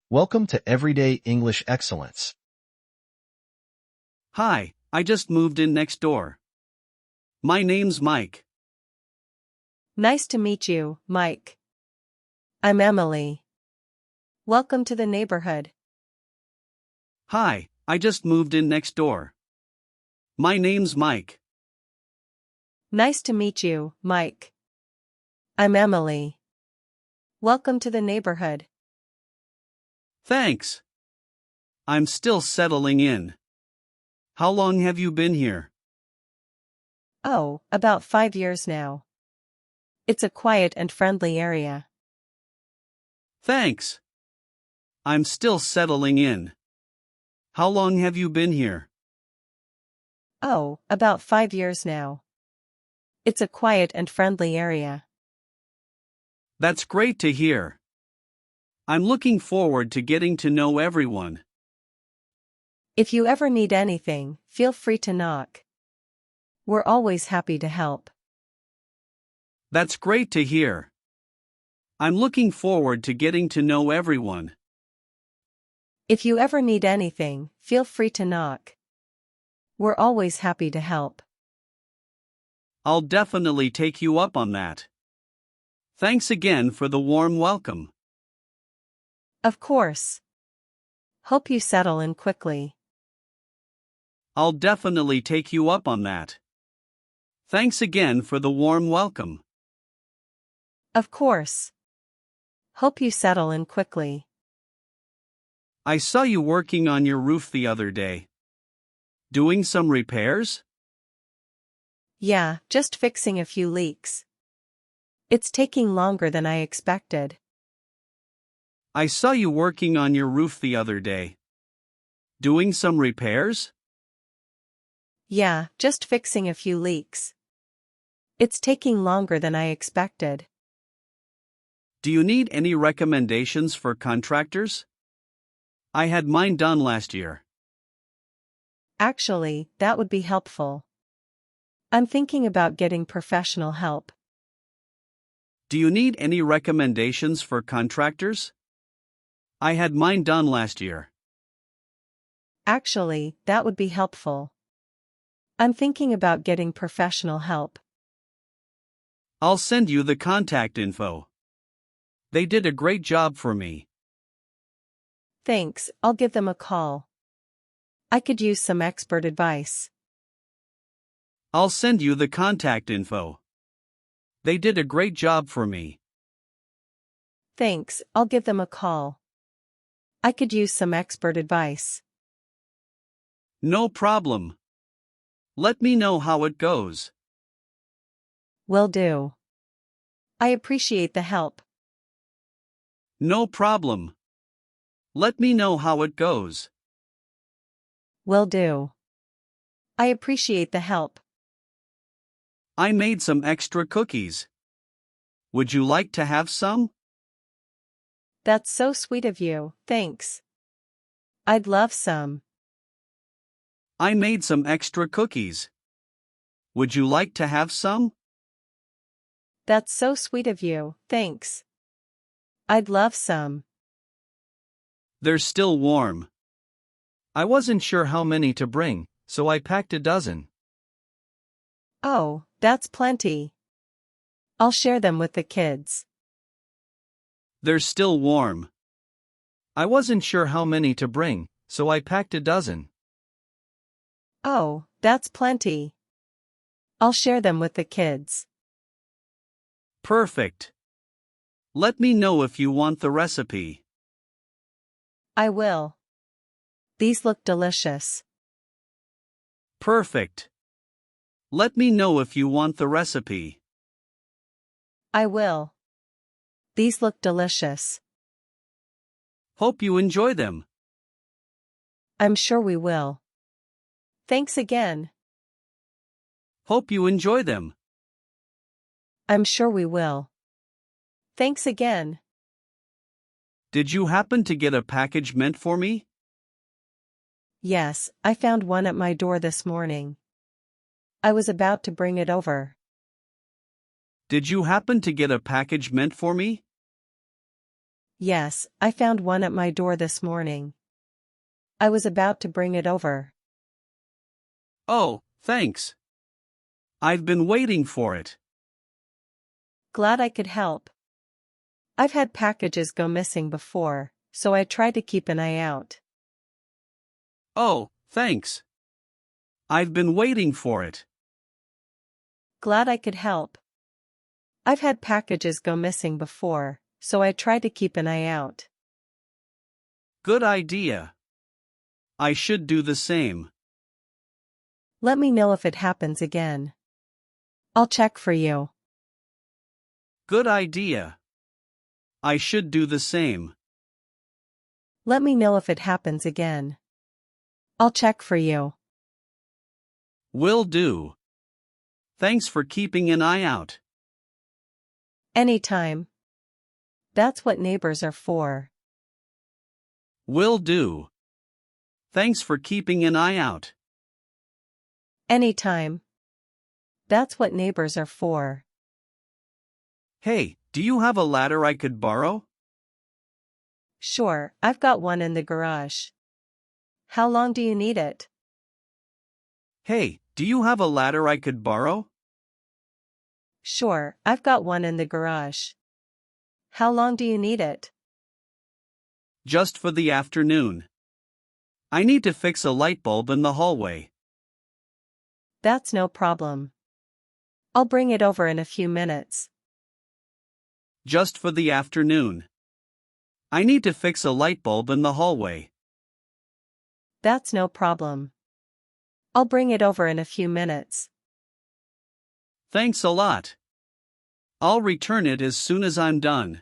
Welcome to Everyday English Excellence. Hi, I just moved in next door. My name's Mike. Nice to meet you, Mike. I'm Emily. Welcome to the neighborhood. Hi, I just moved in next door. My name's Mike. Nice to meet you, Mike. I'm Emily. Welcome to the neighborhood. Thanks. I'm still settling in. How long have you been here? Oh, about 5 years now. It's a quiet and friendly area. Thanks. I'm still settling in. How long have you been here? Oh, about 5 years now. It's a quiet and friendly area. That's great to hear. I'm looking forward to getting to know everyone. If you ever need anything, feel free to knock. We're always happy to help. That's great to hear. I'm looking forward to getting to know everyone. If you ever need anything, feel free to knock. We're always happy to help. I'll definitely take you up on that. Thanks again for the warm welcome. Of course. Hope you settle in quickly. I'll definitely take you up on that. Thanks again for the warm welcome. Of course. Hope you settle in quickly. I saw you working on your roof the other day. Doing some repairs? Yeah, just fixing a few leaks. It's taking longer than I expected. I saw you working on your roof the other day. Doing some repairs? Yeah, just fixing a few leaks. It's taking longer than I expected. Do you need any recommendations for contractors? I had mine done last year. Actually, that would be helpful. I'm thinking about getting professional help. Do you need any recommendations for contractors? I had mine done last year. Actually, that would be helpful. I'm thinking about getting professional help. I'll send you the contact info. They did a great job for me. Thanks, I'll give them a call. I could use some expert advice. I'll send you the contact info. They did a great job for me. Thanks, I'll give them a call. I could use some expert advice. No problem. Let me know how it goes. Will do. I appreciate the help. No problem. Let me know how it goes. Will do. I appreciate the help. I made some extra cookies. Would you like to have some? That's so sweet of you, thanks. I'd love some. I made some extra cookies. Would you like to have some? That's so sweet of you, thanks. I'd love some. They're still warm. I wasn't sure how many to bring, so I packed a dozen. Oh, that's plenty. I'll share them with the kids. They're still warm. I wasn't sure how many to bring, so I packed a dozen. Oh, that's plenty. I'll share them with the kids. Perfect. Let me know if you want the recipe. I will. These look delicious. Perfect. Let me know if you want the recipe. I will. These look delicious. Hope you enjoy them. I'm sure we will. Thanks again. Hope you enjoy them. I'm sure we will. Thanks again. Did you happen to get a package meant for me? Yes, I found one at my door this morning. I was about to bring it over. Did you happen to get a package meant for me? Yes, I found one at my door this morning. I was about to bring it over. Oh, thanks. I've been waiting for it. Glad I could help. I've had packages go missing before, so I try to keep an eye out. Oh, thanks. I've been waiting for it. Glad I could help. I've had packages go missing before, so I try to keep an eye out. Good idea. I should do the same. Let me know if it happens again. I'll check for you. Good idea. I should do the same. Let me know if it happens again. I'll check for you. Will do. Thanks for keeping an eye out. Anytime. That's what neighbors are for. Will do. Thanks for keeping an eye out. Anytime. That's what neighbors are for. Hey, do you have a ladder I could borrow? Sure, I've got one in the garage. How long do you need it? Hey, do you have a ladder I could borrow? Sure, I've got one in the garage. How long do you need it? Just for the afternoon. I need to fix a light bulb in the hallway. That's no problem. I'll bring it over in a few minutes. Just for the afternoon. I need to fix a light bulb in the hallway. That's no problem. I'll bring it over in a few minutes. Thanks a lot. I'll return it as soon as I'm done.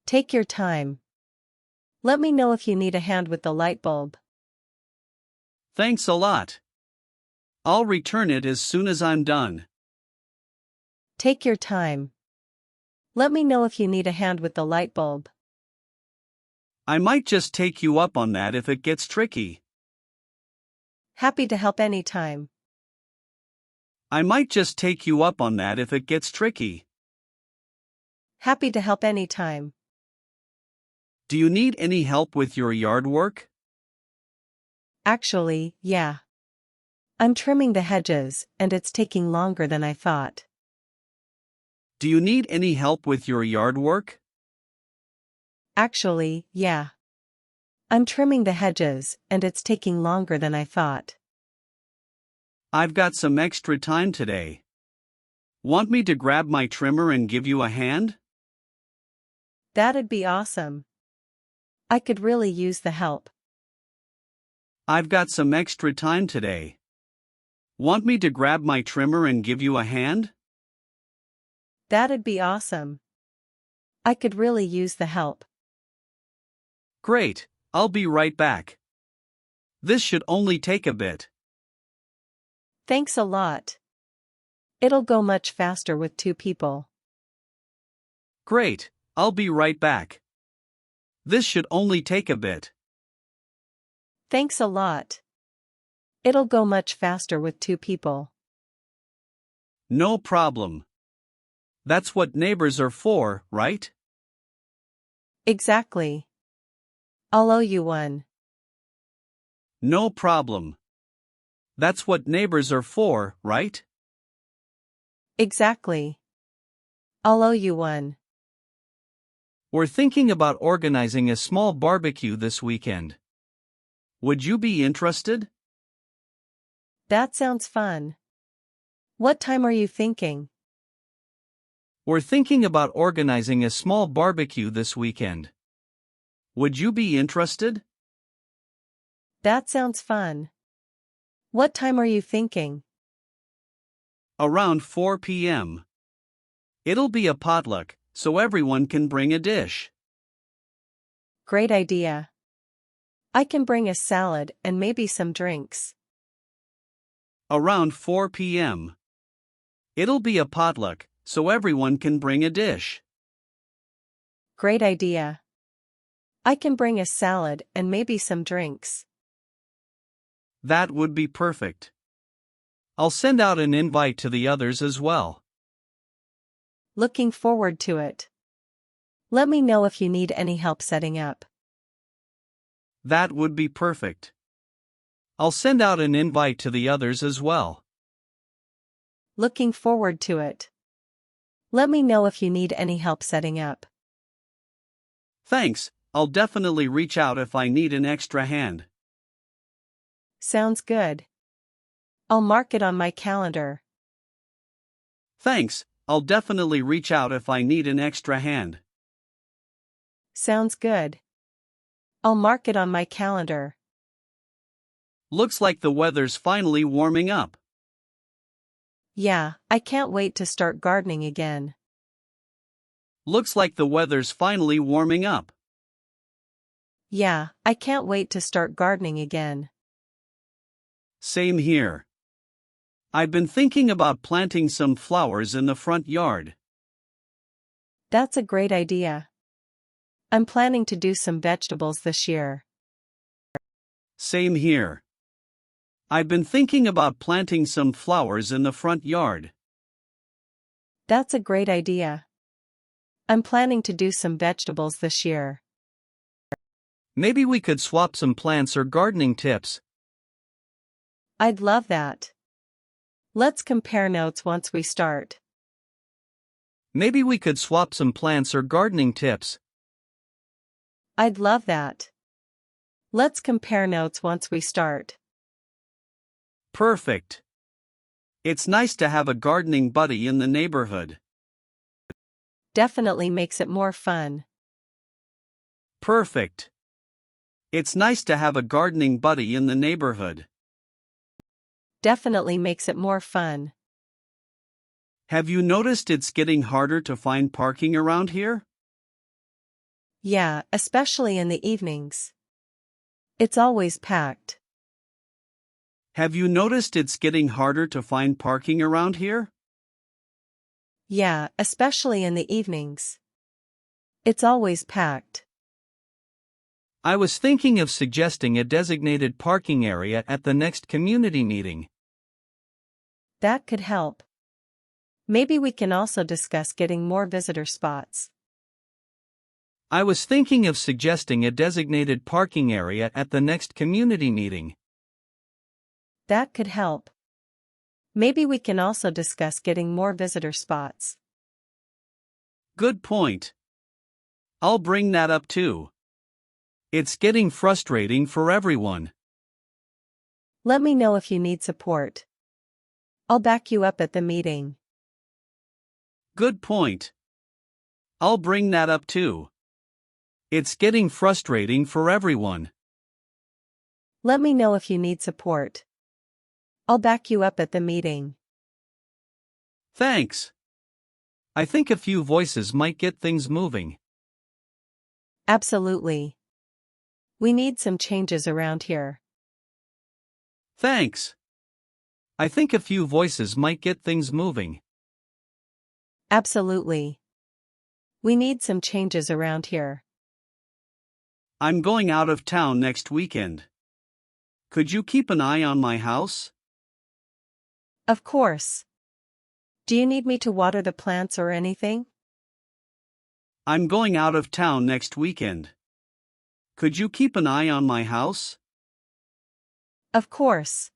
Take your time. Let me know if you need a hand with the light bulb. Thanks a lot. I'll return it as soon as I'm done. Take your time. Let me know if you need a hand with the light bulb. I might just take you up on that if it gets tricky. Happy to help anytime. I might just take you up on that if it gets tricky. Happy to help anytime. Do you need any help with your yard work? Actually, yeah. I'm trimming the hedges, and it's taking longer than I thought. Do you need any help with your yard work? Actually, yeah. I'm trimming the hedges, and it's taking longer than I thought. I've got some extra time today. Want me to grab my trimmer and give you a hand? That'd be awesome. I could really use the help. I've got some extra time today. Want me to grab my trimmer and give you a hand? That'd be awesome. I could really use the help. Great, I'll be right back. This should only take a bit. Thanks a lot. It'll go much faster with two people. Great, I'll be right back. This should only take a bit. Thanks a lot. It'll go much faster with two people. No problem. That's what neighbors are for, right? Exactly. I'll owe you one. No problem. That's what neighbors are for, right? Exactly. I'll owe you one. We're thinking about organizing a small barbecue this weekend. Would you be interested? That sounds fun. What time are you thinking? We're thinking about organizing a small barbecue this weekend. Would you be interested? That sounds fun. What time are you thinking? Around 4 p.m. It'll be a potluck, so everyone can bring a dish. Great idea. I can bring a salad and maybe some drinks. Around 4 p.m. It'll be a potluck, so everyone can bring a dish. Great idea. I can bring a salad and maybe some drinks. That would be perfect. I'll send out an invite to the others as well. Looking forward to it. Let me know if you need any help setting up. That would be perfect. I'll send out an invite to the others as well. Looking forward to it. Let me know if you need any help setting up. Thanks, I'll definitely reach out if I need an extra hand. Sounds good. I'll mark it on my calendar. Thanks, I'll definitely reach out if I need an extra hand. Sounds good. I'll mark it on my calendar. Looks like the weather's finally warming up. Yeah, I can't wait to start gardening again. Looks like the weather's finally warming up. Yeah, I can't wait to start gardening again. Same here. I've been thinking about planting some flowers in the front yard. That's a great idea. I'm planning to do some vegetables this year. Same here. I've been thinking about planting some flowers in the front yard. That's a great idea. I'm planning to do some vegetables this year. Maybe we could swap some plants or gardening tips. I'd love that. Let's compare notes once we start. Maybe we could swap some plants or gardening tips. I'd love that. Let's compare notes once we start. Perfect. It's nice to have a gardening buddy in the neighborhood. Definitely makes it more fun. Perfect. It's nice to have a gardening buddy in the neighborhood. Definitely makes it more fun. Have you noticed it's getting harder to find parking around here? Yeah, especially in the evenings. It's always packed. Have you noticed it's getting harder to find parking around here? Yeah, especially in the evenings. It's always packed. I was thinking of suggesting a designated parking area at the next community meeting. That could help. Maybe we can also discuss getting more visitor spots. I was thinking of suggesting a designated parking area at the next community meeting. That could help. Maybe we can also discuss getting more visitor spots. Good point. I'll bring that up too. It's getting frustrating for everyone. Let me know if you need support. I'll back you up at the meeting. Good point. I'll bring that up too. It's getting frustrating for everyone. Let me know if you need support. I'll back you up at the meeting. Thanks. I think a few voices might get things moving. Absolutely. We need some changes around here. Thanks. I think a few voices might get things moving. Absolutely. We need some changes around here. I'm going out of town next weekend. Could you keep an eye on my house? Of course. Do you need me to water the plants or anything? I'm going out of town next weekend. Could you keep an eye on my house? Of course.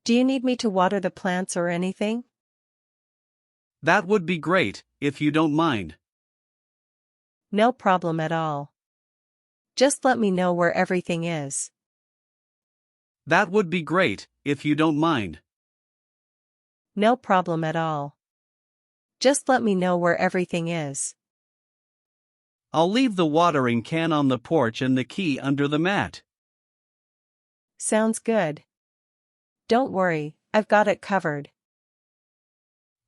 Do you need me to water the plants or anything? That would be great, if you don't mind. No problem at all. Just let me know where everything is. That would be great, if you don't mind. No problem at all. Just let me know where everything is. I'll leave the watering can on the porch and the key under the mat. Sounds good. Don't worry, I've got it covered.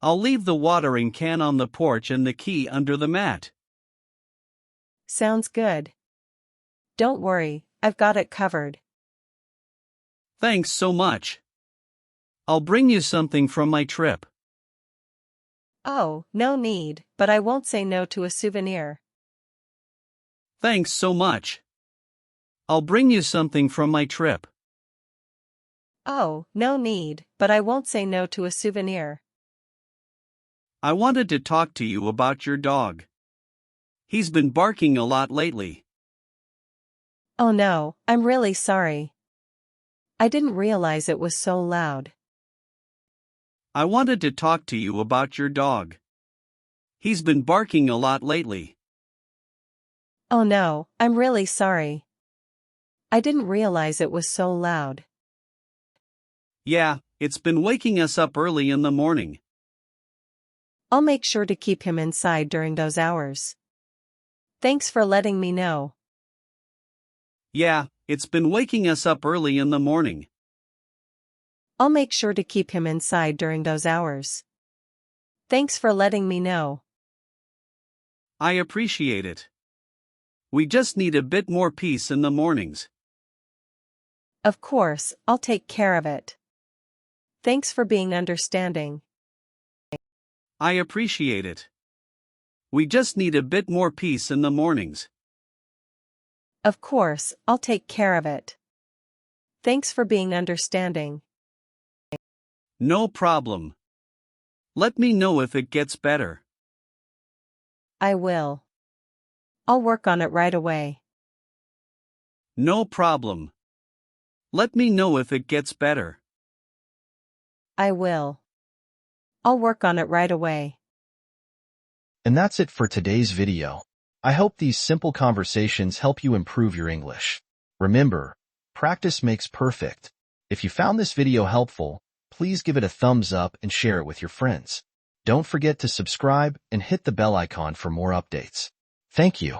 I'll leave the watering can on the porch and the key under the mat. Sounds good. Don't worry, I've got it covered. Thanks so much. I'll bring you something from my trip. Oh, no need, but I won't say no to a souvenir. Thanks so much. I'll bring you something from my trip. Oh, no need, but I won't say no to a souvenir. I wanted to talk to you about your dog. He's been barking a lot lately. Oh no, I'm really sorry. I didn't realize it was so loud. I wanted to talk to you about your dog. He's been barking a lot lately. Oh no, I'm really sorry. I didn't realize it was so loud. Yeah, it's been waking us up early in the morning. I'll make sure to keep him inside during those hours. Thanks for letting me know. Yeah, it's been waking us up early in the morning. I'll make sure to keep him inside during those hours. Thanks for letting me know. I appreciate it. We just need a bit more peace in the mornings. Of course, I'll take care of it. Thanks for being understanding. I appreciate it. We just need a bit more peace in the mornings. Of course, I'll take care of it. Thanks for being understanding. No problem. Let me know if it gets better. I will. I'll work on it right away. No problem. Let me know if it gets better. I will. I'll work on it right away. And that's it for today's video. I hope these simple conversations help you improve your English. Remember, practice makes perfect. If you found this video helpful, please give it a thumbs up and share it with your friends. Don't forget to subscribe and hit the bell icon for more updates. Thank you.